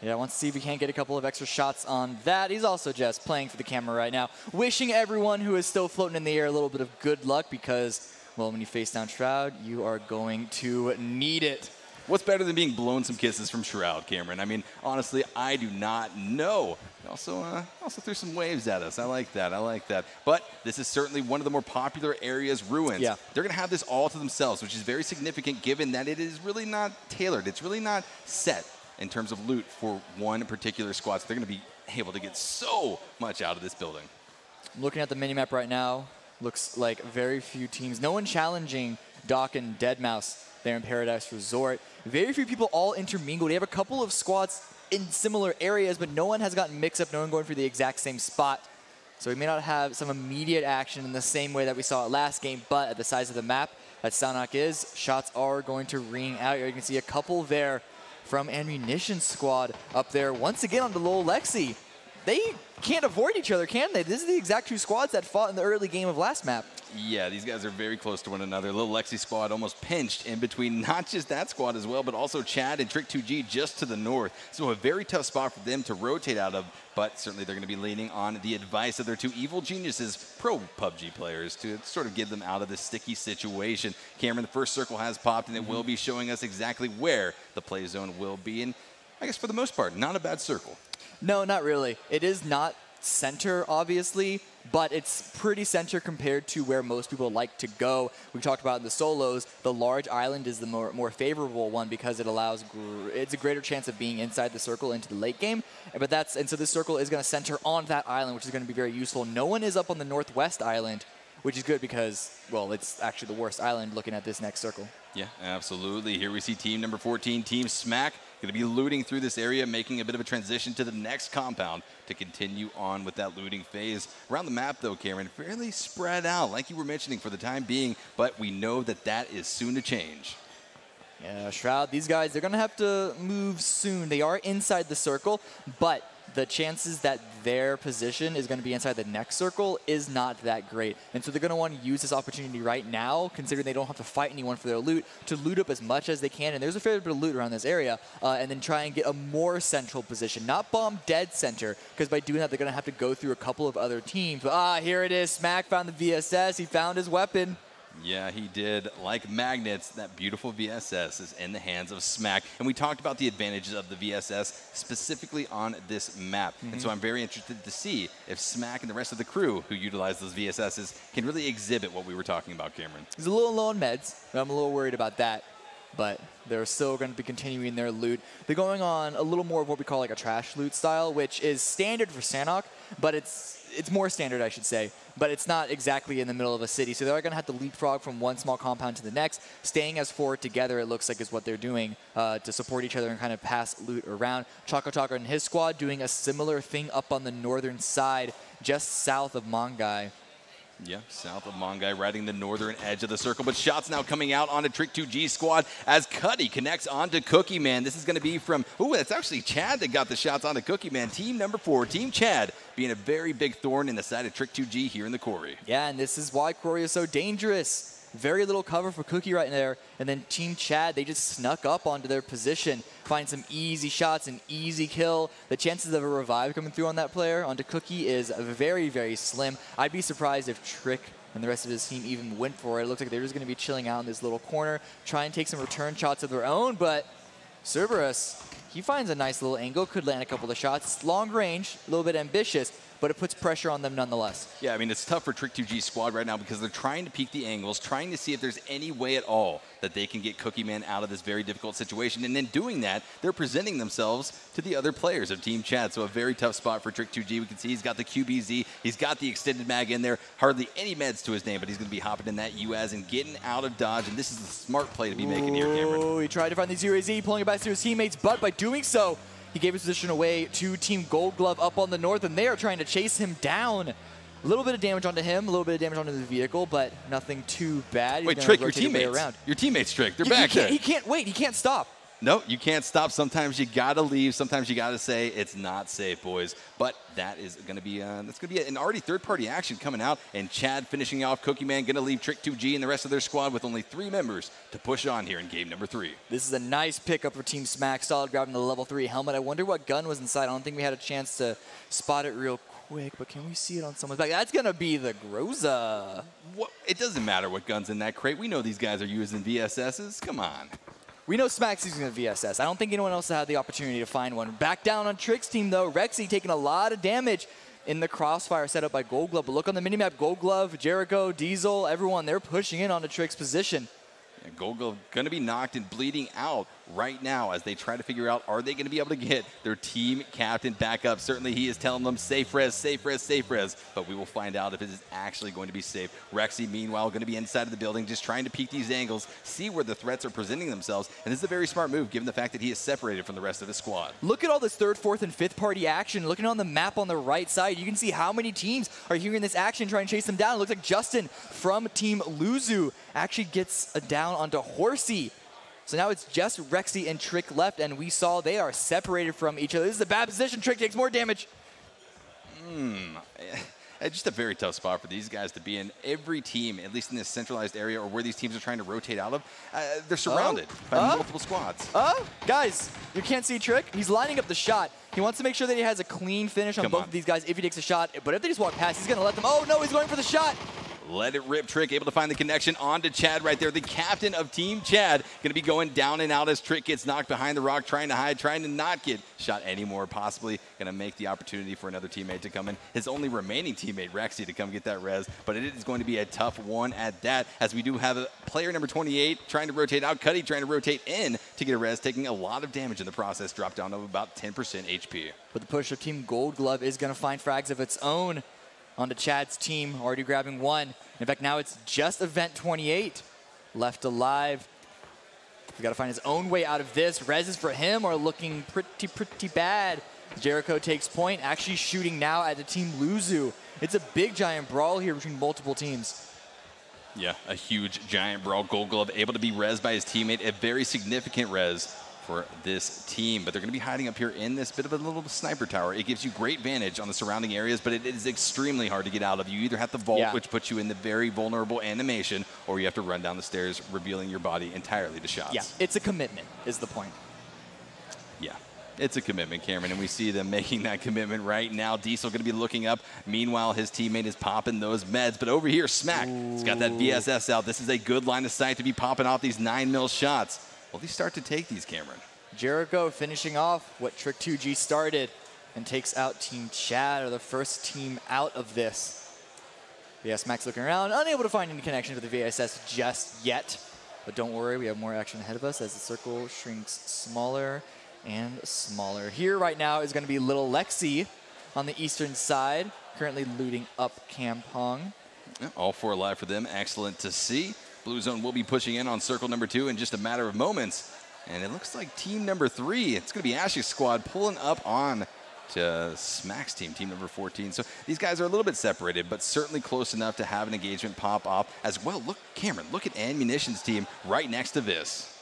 Yeah, wants to see if he can't get a couple of extra shots on that. He's also just playing for the camera right now, wishing everyone who is still floating in the air a little bit of good luck because, well, when you face down Shroud, you are going to need it. What's better than being blown some kisses from Shroud, Cameron? I mean, honestly, I do not know. He also threw some waves at us. I like that. I like that. But this is certainly one of the more popular areas, Ruins. Yeah. They're going to have this all to themselves, which is very significant given that it is really not tailored. It's really not set in terms of loot for one particular squad. So they're going to be able to get so much out of this building. I'm looking at the minimap right now. Looks like very few teams. No one challenging Doc and Deadmau5 there in Paradise Resort. Very few people all intermingled. We have a couple of squads in similar areas, but no one has gotten mixed up, no one going for the exact same spot. So we may not have some immediate action in the same way that we saw it last game, but at the size of the map that Salnok is, shots are going to ring out. You can see a couple there from Ammunition Squad up there. Once again on the Lowell Lexi. They can't avoid each other, can they? This is the exact two squads that fought in the early game of last map. Yeah, these guys are very close to one another. Little Lexi squad almost pinched in between not just that squad as well, but also Chad and Trick2G just to the north. So a very tough spot for them to rotate out of, but certainly they're going to be leaning on the advice of their two evil geniuses, pro PUBG players, to sort of get them out of this sticky situation. Cameron, the first circle has popped, and it will be showing us exactly where the play zone will be. And I guess for the most part, not a bad circle. No, not really. It is not center, obviously, but it's pretty center compared to where most people like to go. We talked about in the solos, the large island is the more favorable one because it allows, it's a greater chance of being inside the circle into the late game. And so this circle is going to center on that island, which is going to be very useful. No one is up on the northwest island, which is good because, well, it's actually the worst island looking at this next circle. Yeah, absolutely. Here we see team number 14, Team Smack, going to be looting through this area, making a bit of a transition to the next compound to continue on with that looting phase. Around the map, though, Cameron, fairly spread out, like you were mentioning for the time being, but we know that that is soon to change. Yeah, Shroud, these guys, they're going to have to move soon. They are inside the circle, but the chances that their position is going to be inside the next circle is not that great. And so they're going to want to use this opportunity right now, considering they don't have to fight anyone for their loot, to loot up as much as they can. And there's a fair bit of loot around this area. And then try and get a more central position, not bomb dead center, because by doing that, they're going to have to go through a couple of other teams. But here it is. Smack found the VSS. He found his weapon. Yeah, he did. Like magnets, that beautiful VSS is in the hands of Smack. And we talked about the advantages of the VSS specifically on this map. And so I'm very interested to see if Smack and the rest of the crew who utilize those VSSs can really exhibit what we were talking about, Cameron. He's a little low on meds, but I'm a little worried about that. But they're still going to be continuing their loot. They're going on a little more of what we call like a trash loot style, which is standard for Sanhok, but it's more standard, I should say, but it's not exactly in the middle of a city. So they're going to have to leapfrog from one small compound to the next. Staying as four together, it looks like, is what they're doing to support each other and kind of pass loot around. Choco Choco and his squad doing a similar thing up on the northern side, just south of Mongai. Yeah, south of Mongai, riding the northern edge of the circle. But shots now coming out onto Trick2G squad as Cuddy connects onto Cookie Man. This is going to be from, it's actually Chad that got the shots onto Cookie Man. Team number 4, Team Chad, being a very big thorn in the side of Trick2G here in the quarry. Yeah, and this is why quarry is so dangerous. Very little cover for Cookie right there. And then Team Chad, they just snuck up onto their position, find some easy shots, an easy kill. The chances of a revive coming through on that player onto Cookie is very, very slim. I'd be surprised if Trick and the rest of his team even went for it. It looks like they're just going to be chilling out in this little corner, try and take some return shots of their own. But Cerberus, he finds a nice little angle, could land a couple of shots. Long range, a little bit ambitious, but it puts pressure on them nonetheless. Yeah, I mean, it's tough for Trick2G squad right now because they're trying to peek the angles, trying to see if there's any way at all that they can get Cookie Man out of this very difficult situation. And then doing that, they're presenting themselves to the other players of Team Chad. So a very tough spot for Trick2G. We can see he's got the QBZ. He's got the extended mag in there. Hardly any meds to his name, but he's going to be hopping in that UAZ and getting out of dodge. And this is the smart play to be making here, Cameron. Oh, he tried to find the UAZ, pulling it back to his teammates, but by doing so, he gave his position away to Team Gold Glove up on the north, and they are trying to chase him down. A little bit of damage onto him, a little bit of damage onto the vehicle, but nothing too bad. Wait, Trick, your teammates. Your teammates, Trick. They're back there. He can't wait. He can't stop. No, you can't stop. Sometimes you got to leave. Sometimes you got to say it's not safe, boys. But that is going to be an already third-party action coming out. And Chad finishing off Cookie Man, going to leave Trick2G and the rest of their squad with only 3 members to push on here in game number 3. This is a nice pickup for Team Smack. Solid grabbing the level 3 helmet. I wonder what gun was inside. I don't think we had a chance to spot it real quick, but can we see it on someone's back? That's going to be the Groza. What? It doesn't matter what gun's in that crate. We know these guys are using VSSs. Come on. We know Smack's using a VSS. I don't think anyone else had the opportunity to find one. Back down on Trick's team, though. Rexy taking a lot of damage in the crossfire set up by Gold Glove. But look on the minimap, Gold Glove, Jericho, Diesel, everyone, they're pushing in onto Trick's position. Yeah, Gold Glove going to be knocked and bleeding out right now as they try to figure out, are they going to be able to get their team captain back up? Certainly he is telling them safe res, safe res, safe res, but we will find out if it is actually going to be safe. Rexy, meanwhile, going to be inside of the building, just trying to peek these angles, see where the threats are presenting themselves, and this is a very smart move given the fact that he is separated from the rest of his squad. Look at all this 3rd, 4th, and 5th party action. Looking on the map on the right side, you can see how many teams are here in this action trying to chase them down. It looks like Justin from Team Luzu actually gets down onto Horsey. So now it's just Rexy and Trick left, and we saw they are separated from each other. This is a bad position. Trick takes more damage. Just a very tough spot for these guys to be in. Every team, at least in this centralized area or where these teams are trying to rotate out of, they're surrounded by multiple squads. Guys, you can't see Trick. He's lining up the shot. He wants to make sure that he has a clean finish on both of these guys if he takes a shot. But if they just walk past, he's going to let them. Oh, no, he's going for the shot. Let it rip. Trick able to find the connection onto Chad right there. The captain of Team Chad going to be going down and out as Trick gets knocked behind the rock, trying to hide, trying to not get shot anymore. Possibly going to make the opportunity for another teammate to come in. His only remaining teammate, Rexy, to come get that res. But it is going to be a tough one at that, as we do have a player number 28 trying to rotate out. Cuddy trying to rotate in to get a res, taking a lot of damage in the process. Dropped down to about 10% HP. But the push of Team Gold Glove is going to find frags of its own onto Chad's team, already grabbing one. In fact, now it's just Event 28 left alive. He's got to find his own way out of this. Reses for him are looking pretty bad. Jericho takes point, actually shooting now at the Team Luzu. It's a big giant brawl here between multiple teams. Yeah, a huge giant brawl. Gold Glove able to be res by his teammate, a very significant res for this team, but they're going to be hiding up here in this bit of a little sniper tower. It gives you great vantage on the surrounding areas, but it is extremely hard to get out of. You either have to vault, which puts you in the very vulnerable animation, or you have to run down the stairs, revealing your body entirely to shots. Yeah, it's a commitment, is the point. Yeah, it's a commitment, Cameron, and we see them making that commitment right now. Diesel going to be looking up. Meanwhile, his teammate is popping those meds, but over here, Smack has got that VSS out. This is a good line of sight to be popping off these 9mm shots. Will they start to take these, Cameron? Jericho finishing off what Trick2G started and takes out Team Chad, or the first team out of this. VS Max looking around, unable to find any connection to the VSS just yet. But don't worry, we have more action ahead of us as the circle shrinks smaller and smaller. Here right now is going to be Little Lexi on the eastern side, currently looting up Kampong. Yeah, all 4 alive for them. Excellent to see. Blue Zone will be pushing in on circle number 2 in just a matter of moments. And it looks like team number 3, it's going to be Ash's squad pulling up on to Smack's team, team number 14. So these guys are a little bit separated, but certainly close enough to have an engagement pop off as well. Look, Cameron, look at Ammunition's team right next to this.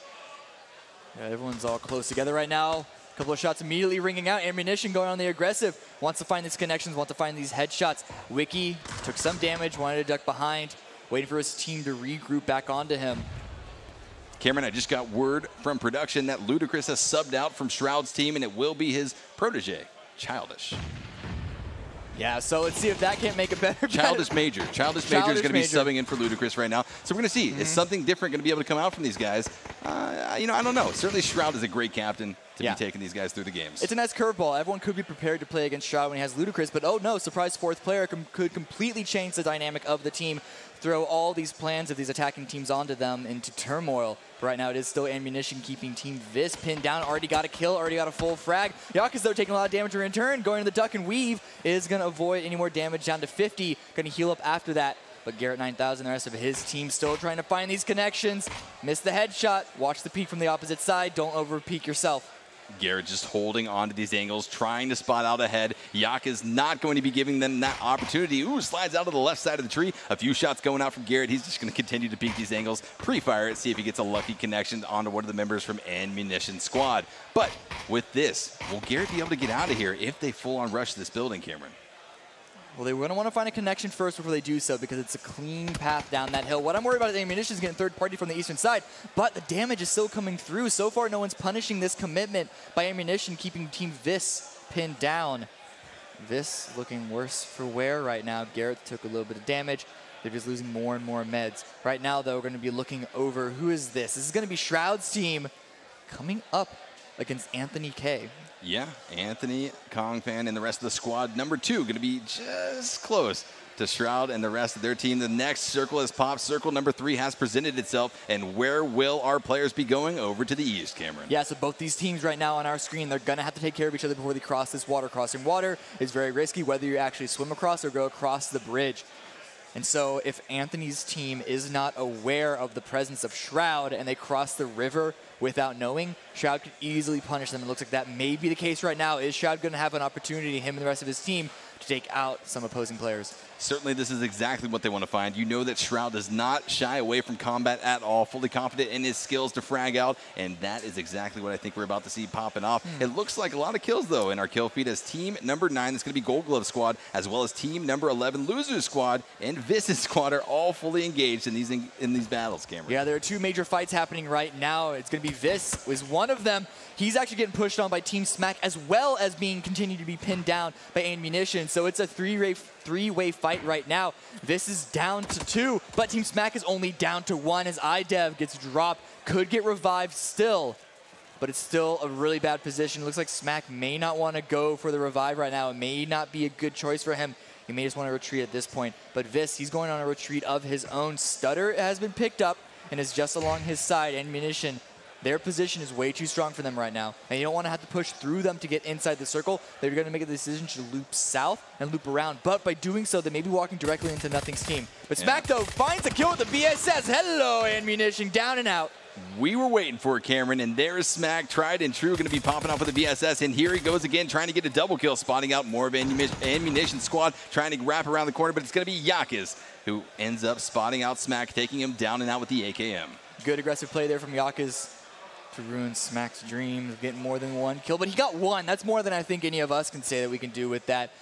Yeah, everyone's all close together right now. A couple of shots immediately ringing out. Ammunition going on the aggressive. Wants to find these connections, wants to find these headshots. Wiki took some damage, wanted to duck behind, waiting for his team to regroup back onto him. Cameron, I just got word from production that Ludacris has subbed out from Shroud's team, and it will be his protege, Childish. Yeah, so let's see if that can't make it better. Childish Major. Childish Major is going to be subbing in for Ludacris right now. So we're going to see, is something different going to be able to come out from these guys? I don't know. Certainly Shroud is a great captain to be taking these guys through the games. It's a nice curveball. Everyone could be prepared to play against Shroud when he has Ludacris, but oh no, surprise 4th player could completely change the dynamic of the team, throw all these plans of these attacking teams onto them into turmoil. But right now it is still Ammunition keeping Team Vis pinned down. Already got a kill, already got a full frag. Yakuza though taking a lot of damage in return, going to the duck and weave, is going to avoid any more damage down to 50. Going to heal up after that. But Garrett 9000, the rest of his team still trying to find these connections. Missed the headshot. Watch the peek from the opposite side. Don't over-peek yourself. Garrett just holding on to these angles, trying to spot out ahead. Yak is not going to be giving them that opportunity. Ooh, slides out of the left side of the tree. A few shots going out from Garrett. He's just going to continue to peek these angles, pre-fire it, see if he gets a lucky connection onto one of the members from Ammunition Squad. But with this, will Garrett be able to get out of here if they full-on rush this building, Cameron? Well, they're going to want to find a connection first before they do so because it's a clean path down that hill. What I'm worried about is Ammunition is getting third party from the eastern side, but the damage is still coming through. So far, no one's punishing this commitment by Ammunition, keeping Team Vis pinned down. Vis looking worse for wear right now. Garrett took a little bit of damage. They're just losing more and more meds. Right now, though, we're going to be looking over who is this. This is going to be Shroud's team coming up against Anthony K. Yeah, Anthony, Kong Fan, and the rest of the squad. Number 2 going to be just close to Shroud and the rest of their team. The next circle has popped. Circle number 3 has presented itself. And where will our players be going? Over to the east, Cameron. Yeah, so both these teams right now on our screen, they're going to have to take care of each other before they cross this water. Crossing water is very risky, whether you actually swim across or go across the bridge. And so if Anthony's team is not aware of the presence of Shroud and they cross the river without knowing, Shroud could easily punish them. It looks like that may be the case right now. Is Shroud going to have an opportunity, him and the rest of his team, to take out some opposing players? Certainly, this is exactly what they want to find. You know that Shroud does not shy away from combat at all, fully confident in his skills to frag out, and that is exactly what I think we're about to see popping off. It looks like a lot of kills, though, in our kill feed as team number 9, that's going to be Gold Glove Squad, as well as team number 11, Losers Squad, and Vis's Squad are all fully engaged in these battles, Cameron. Yeah, there are 2 major fights happening right now. It's going to be Vis was one of them. He's actually getting pushed on by Team Smack, as well as being continued to be pinned down by Ammunition. So it's a three-way fight right now. Vis is down to 2, but Team Smack is only down to 1 as iDev gets dropped. Could get revived still, but it's still a really bad position. Looks like Smack may not want to go for the revive right now. It may not be a good choice for him. He may just want to retreat at this point. But Vis, he's going on a retreat of his own. Stutter has been picked up and is just along his side. Ammunition, their position is way too strong for them right now. And you don't want to have to push through them to get inside the circle. They're going to make a decision to loop south and loop around. But by doing so, they may be walking directly into Nothing's team. But Smack, though, finds a kill with the BSS. Hello, Ammunition, down and out. We were waiting for it, Cameron, and there is Smack, tried and true, going to be popping off with the BSS, and here he goes again, trying to get a double kill, spotting out more of Ammunition Squad, trying to wrap around the corner, but it's going to be Yakas, who ends up spotting out Smack, taking him down and out with the AKM. Good aggressive play there from Yakas to ruin Smack's dream of getting more than 1 kill, but he got 1. That's more than I think any of us can say that we can do with that.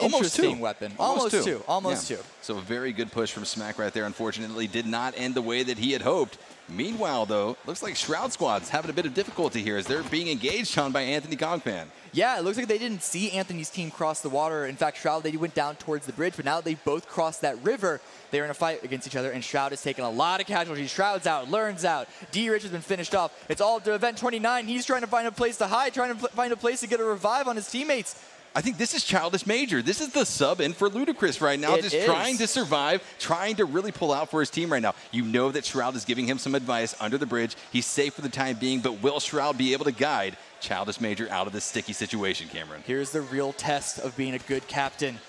Interesting weapon. Almost two. Almost two. So a very good push from Smack right there. Unfortunately, did not end the way that he had hoped. Meanwhile, though, looks like Shroud Squad's having a bit of difficulty here as they're being engaged on by Anthony Kongfan. Yeah, it looks like they didn't see Anthony's team cross the water. In fact, Shroud, they went down towards the bridge, but now that they both crossed that river, they're in a fight against each other, and Shroud has taken a lot of casualties. Shroud's out, Learn's out, D-Rich has been finished off. It's all to Event 29. He's trying to find a place to hide, trying to find a place to get a revive on his teammates. I think this is Childish Major. This is the sub in for Ludacris right now, trying to survive, trying to really pull out for his team right now. You know that Shroud is giving him some advice under the bridge. He's safe for the time being, but will Shroud be able to guide Childish Major out of this sticky situation, Cameron? Here's the real test of being a good captain.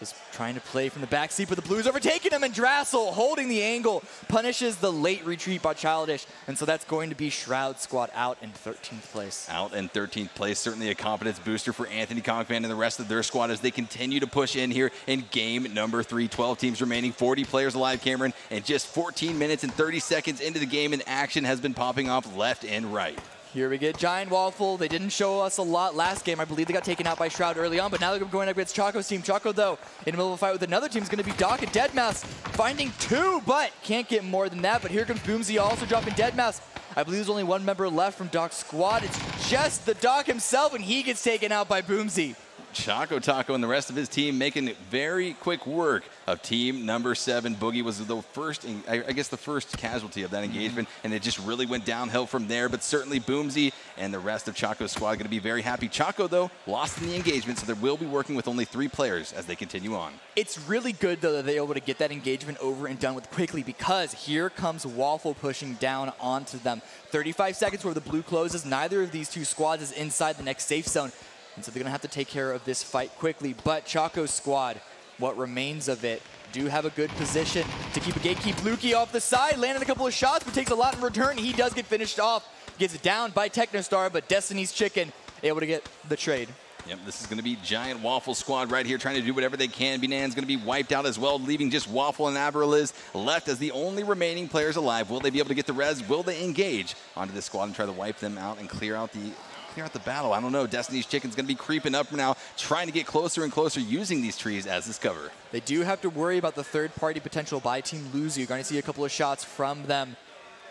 Is trying to play from the backseat, but the Blues overtaking him, and Drassel holding the angle punishes the late retreat by Childish, and so that's going to be Shroud Squad out in 13th place. Out in 13th place, certainly a confidence booster for Anthony Kongfan and the rest of their squad as they continue to push in here in game number 3. 12 teams remaining, 40 players alive, Cameron, and just 14 minutes and 30 seconds into the game, and action has been popping off left and right. Here we get Giant Waffle. They didn't show us a lot last game. I believe they got taken out by Shroud early on, but now they're going up against Choco's team. Choco, though, in the middle of a fight with another team is going to be Doc and Deadmau5, finding 2, but can't get more than that. But here comes Boomsy also dropping Deadmau5. I believe there's only 1 member left from Doc's squad. It's just the Doc himself, and he gets taken out by Boomsy. Choco Taco and the rest of his team making very quick work of team number 7. Boogie was the first, I guess the first casualty of that engagement, and it just really went downhill from there. But certainly Boomsy and the rest of Choco's squad going to be very happy. Choco, though, lost in the engagement, so they will be working with only 3 players as they continue on. It's really good, though, that they're able to get that engagement over and done with quickly, because here comes Waffle pushing down onto them. 35 seconds where the blue closes. Neither of these 2 squads is inside the next safe zone. And so they're going to have to take care of this fight quickly. But Choco's squad, what remains of it, do have a good position to keep a gatekeep. Lukey off the side, landing a couple of shots, but takes a lot in return. He does get finished off. gets it down by Technostar, but Destiny's Chicken able to get the trade. Yep, this is going to be Giant Waffle Squad right here trying to do whatever they can. Binan's going to be wiped out as well, leaving just Waffle and Averiliz left as the only remaining players alive. Will they be able to get the res? Will they engage onto this squad and try to wipe them out and clear out the battle? I don't know. Destiny's Chicken's going to be creeping up now, trying to get closer and closer using these trees as this cover. They do have to worry about the third-party potential by Team Luzu. You're going to see a couple of shots from them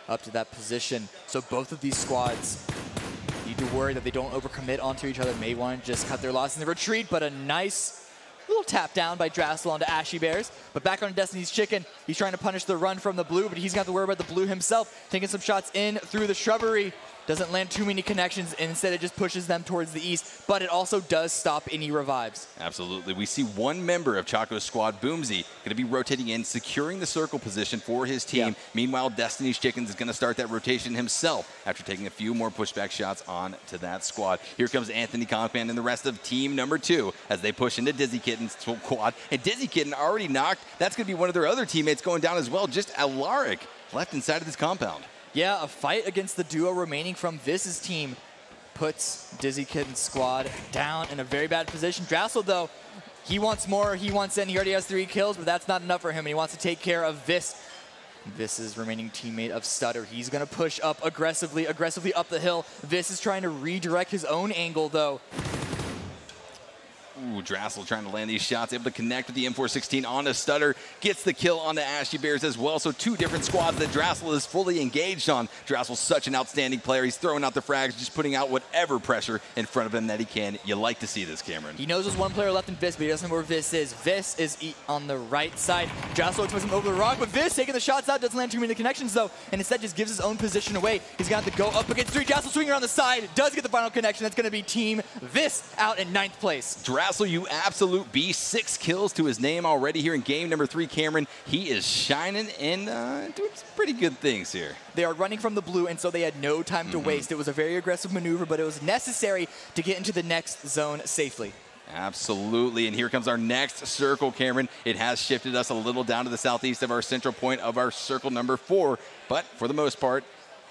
up to that position. So both of these squads need to worry that they don't overcommit onto each other. May want to just cut their losses in the retreat, but a nice little tap down by Drassel onto Ashy Bears. But back on Destiny's Chicken, he's trying to punish the run from the blue, but he's got to worry about the blue himself, taking some shots in through the shrubbery. Doesn't land too many connections, and instead it just pushes them towards the east, but it also does stop any revives. Absolutely. We see one member of Chaco's squad, Boomsy, going to be rotating in, securing the circle position for his team. Yeah. Meanwhile, Destiny's Chickens is going to start that rotation himself after taking a few more pushback shots on to that squad. Here comes Anthony Conkman and the rest of team number 2 as they push into Dizzy Kitten's squad. And Dizzy Kitten already knocked. That's going to be one of their other teammates going down as well. Just Alaric left inside of this compound. Yeah, a fight against the duo remaining from Viz's team puts Dizzy Kitten's squad down in a very bad position. Drassel, though, he wants more. He wants in. He already has 3 kills, but that's not enough for him. And he wants to take care of Viz. Viz's remaining teammate of Stutter. He's going to push up aggressively up the hill. Viz is trying to redirect his own angle, though. Ooh, Drassel trying to land these shots, able to connect with the M416 onto Stutter, gets the kill onto Ashy Bears as well. So 2 different squads that Drassel is fully engaged on. Drassel's such an outstanding player. He's throwing out the frags, just putting out whatever pressure in front of him that he can. You like to see this, Cameron. He knows there's one player left in Viz, but he doesn't know where Viz is. Viz is on the right side. Drassel puts him over the rock, but Viz taking the shots out, doesn't land too many connections though, and instead just gives his own position away. He's going to have to go up against 3. Drassel swinging around the side, does get the final connection. That's going to be Team Viz out in 9th place. Drassel, you absolute beast. 6 kills to his name already here in game number 3, Cameron. He is shining and doing some pretty good things here. They are running from the blue, and so they had no time to waste. It was a very aggressive maneuver, but it was necessary to get into the next zone safely. Absolutely, and here comes our next circle, Cameron. It has shifted us a little down to the southeast of our central point of our circle number 4, but for the most part,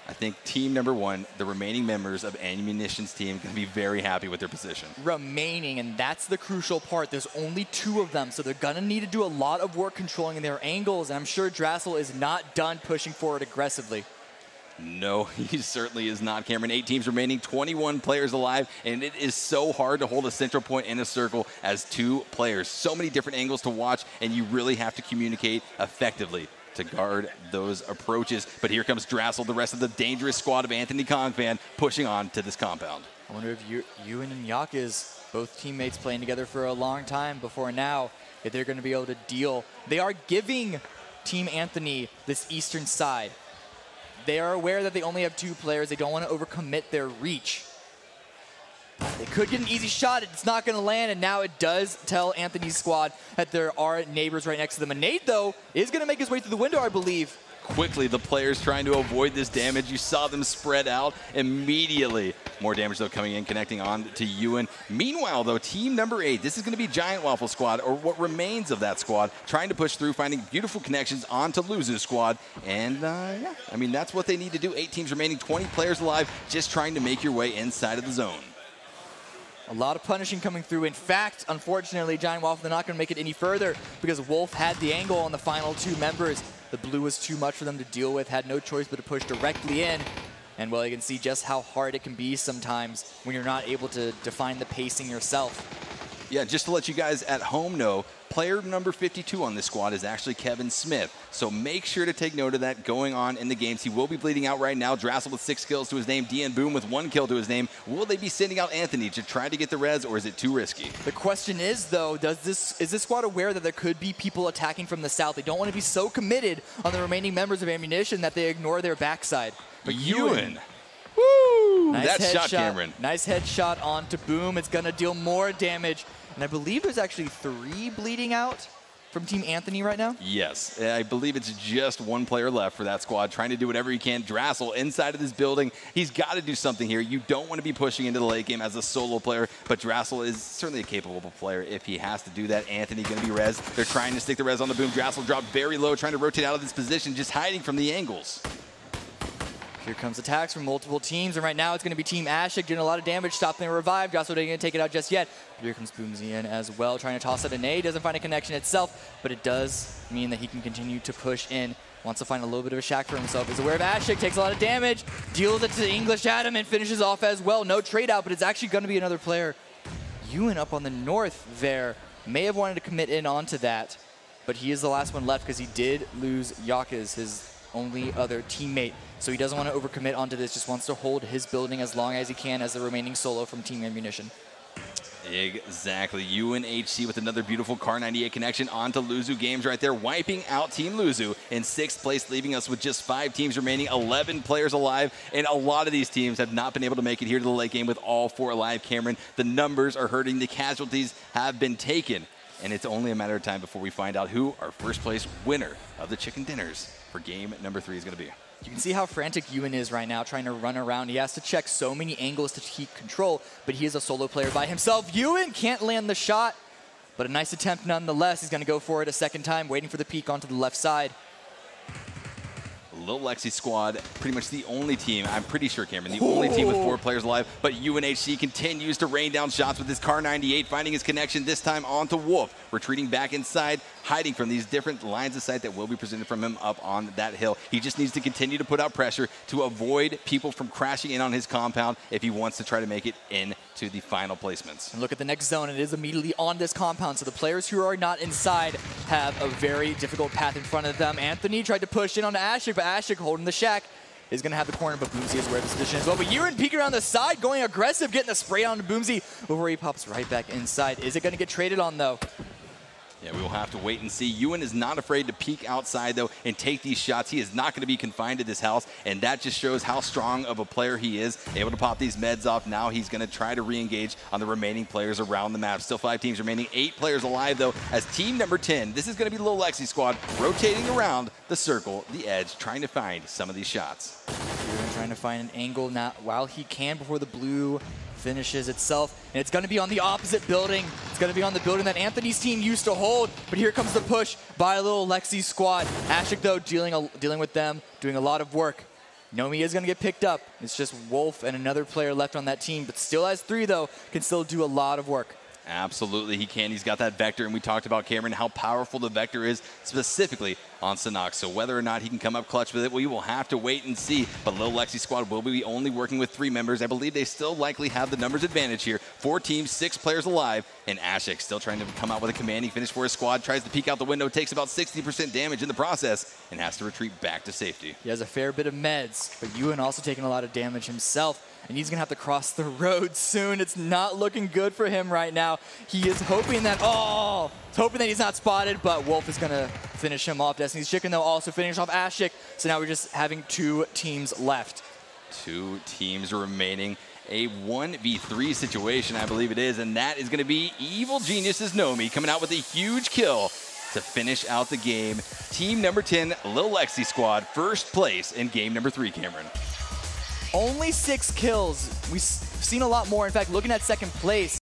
I think team number 1, the remaining members of Ammunition's team, can be very happy with their position. Remaining, and that's the crucial part. There's only 2 of them, so they're going to need to do a lot of work controlling their angles, and I'm sure Drassel is not done pushing forward aggressively. No, he certainly is not, Cameron. 8 teams remaining, 21 players alive, and it is so hard to hold a central point in a circle as 2 players. So many different angles to watch, and you really have to communicate effectively to guard those approaches. But here comes Drassel, the rest of the dangerous squad of Anthony Kongfan, pushing on to this compound. I wonder if Ewan and Yakas, both teammates playing together for a long time before now, if they're going to be able to deal. They are giving Team Anthony this eastern side. They are aware that they only have 2 players. They don't want to overcommit their reach. They could get an easy shot. It's not going to land, and now it does tell Anthony's squad that there are neighbors right next to them. And Nate, though, is going to make his way through the window, I believe. Quickly, the players trying to avoid this damage. You saw them spread out immediately. More damage, though, coming in, connecting on to Ewan. Meanwhile, though, team number 8, this is going to be Giant Waffle Squad, or what remains of that squad, trying to push through, finding beautiful connections onto Luzu's squad. And, yeah, I mean, that's what they need to do. 8 teams remaining, 20 players alive, just trying to make your way inside of the zone. A lot of punishing coming through. In fact, unfortunately, Giant Waffle, they're not going to make it any further because Wolf had the angle on the final 2 members. The blue was too much for them to deal with, had no choice but to push directly in. And, well, you can see just how hard it can be sometimes when you're not able to define the pacing yourself. Yeah, just to let you guys at home know, player number 52 on this squad is actually Kevin Smith. So make sure to take note of that going on in the games. He will be bleeding out right now. Drassel with 6 kills to his name. Dean Boom with 1 kill to his name. Will they be sending out Anthony to try to get the res, or is it too risky? The question is, though, is this squad aware that there could be people attacking from the south? They don't want to be so committed on the remaining members of Ammunition that they ignore their backside. But Ewan. Woo! Nice that shot, headshot, Cameron. Nice headshot onto Boom. It's going to deal more damage. And I believe there's actually 3 bleeding out from Team Anthony right now. Yes, I believe it's just 1 player left for that squad, trying to do whatever he can. Drassel inside of this building. He's got to do something here. You don't want to be pushing into the late game as a solo player, but Drassel is certainly a capable player if he has to do that. Anthony going to be res. They're trying to stick the res on the Boom. Drassel dropped very low, trying to rotate out of this position, just hiding from the angles. Here comes attacks from multiple teams, and right now it's going to be Team Ashik doing a lot of damage, stopping the revive. Josso didn't going to take it out just yet. But here comes Boomsy in as well, trying to toss out a nade. Doesn't find a connection itself, but it does mean that he can continue to push in. Wants to find a little bit of a shack for himself. Is aware of Ashik, takes a lot of damage, deals it to the English Adam, and finishes off as well. No trade out, but it's actually going to be another player. Ewan up on the north there. May have wanted to commit in onto that, but he is the last one left because he did lose Yakas, his only other teammate. So he doesn't want to overcommit onto this, just wants to hold his building as long as he can as the remaining solo from Team Ammunition. Exactly. UNHC with another beautiful Car 98 connection onto Luzu Games right there, wiping out Team Luzu in 6th place, leaving us with just 5 teams remaining, 11 players alive, and a lot of these teams have not been able to make it here to the late game with all 4 alive. Cameron, the numbers are hurting, the casualties have been taken, and it's only a matter of time before we find out who our first place winner of the chicken dinners for game number 3 is going to be. You can see how frantic Ewan is right now, trying to run around. He has to check so many angles to keep control, but he is a solo player by himself. Ewan can't land the shot, but a nice attempt nonetheless. He's going to go for it a second time, waiting for the peek onto the left side. Little Lexi squad, pretty much the only team, I'm pretty sure, Cameron, the only team with 4 players alive, but UNHC continues to rain down shots with his Car 98, finding his connection this time onto Wolf, retreating back inside, hiding from these different lines of sight that will be presented from him up on that hill. He just needs to continue to put out pressure to avoid people from crashing in on his compound if he wants to try to make it into the final placements. And look at the next zone. It is immediately on this compound, so the players who are not inside have a very difficult path in front of them. Anthony tried to push in onto Ashik, but Ashik holding the shack is going to have the corner, but Boomsy is aware of his position as well. But Ewan peeking around the side, going aggressive, getting the spray onto Boomsy before he pops right back inside. Is it going to get traded on, though? Yeah, we will have to wait and see. Ewan is not afraid to peek outside, though, and take these shots. He is not going to be confined to this house, and that just shows how strong of a player he is. Able to pop these meds off. Now he's going to try to re-engage on the remaining players around the map. Still 5 teams remaining, 8 players alive, though, as team number 10. This is going to be Lil Lexi squad rotating around the circle, the edge, trying to find some of these shots. Ewan trying to find an angle now while he can before the blue finishes itself, and it's going to be on the opposite building. It's going to be on the building that Anthony's team used to hold, but here comes the push by a little Lexi squad. Ashik, though, dealing with them, doing a lot of work. Nomi is going to get picked up. It's just Wolf and another player left on that team, but still has 3, though, can still do a lot of work. Absolutely, he can. He's got that Vector, and we talked about, Cameron, how powerful the Vector is, specifically on Sanox. So whether or not he can come up clutch with it, we will have to wait and see. But Lil Lexi squad will be only working with 3 members. I believe they still likely have the numbers advantage here. 4 teams, 6 players alive, and Ashik still trying to come out with a commanding finish for his squad. Tries to peek out the window, takes about 60% damage in the process, and has to retreat back to safety. He has a fair bit of meds, but Ewan also taking a lot of damage himself, and he's going to have to cross the road soon. It's not looking good for him right now. He is hoping that, he's not spotted, but Wolf is going to finish him off. Destiny's Chicken, though, also finished off Ashik, so now we're just having 2 teams left. 2 teams remaining. A 1v3 situation, I believe it is, and that is going to be Evil Genius's Nomi coming out with a huge kill to finish out the game. Team number 10, Lil Lexi squad, first place in game number 3, Cameron. Only 6 kills. We've seen a lot more. In fact, looking at second place,